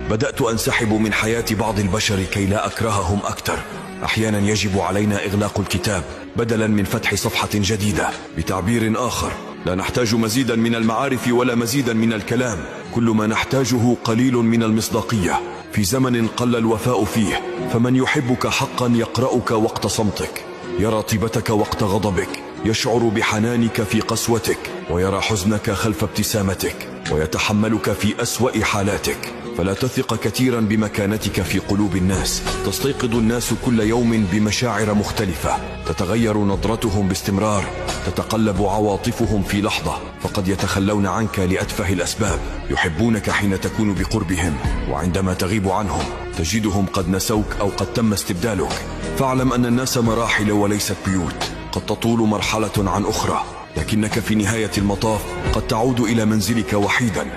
بدأت أنسحب من حياة بعض البشر كي لا أكرههم أكثر. أحيانا يجب علينا إغلاق الكتاب بدلا من فتح صفحة جديدة. بتعبير آخر، لا نحتاج مزيدا من المعارف ولا مزيدا من الكلام، كل ما نحتاجه قليل من المصداقية في زمن قل الوفاء فيه. فمن يحبك حقا يقرأك وقت صمتك، يرى طيبتك وقت غضبك، يشعر بحنانك في قسوتك، ويرى حزنك خلف ابتسامتك، ويتحملك في أسوأ حالاتك. فلا تثق كثيرا بمكانتك في قلوب الناس. تستيقظ الناس كل يوم بمشاعر مختلفة، تتغير نظرتهم باستمرار، تتقلب عواطفهم في لحظة، فقد يتخلون عنك لأتفه الأسباب. يحبونك حين تكون بقربهم، وعندما تغيب عنهم تجدهم قد نسوك أو قد تم استبدالك. فاعلم أن الناس مراحل وليست بيوت، قد تطول مرحلة عن أخرى، لكنك في نهاية المطاف قد تعود إلى منزلك وحيدا.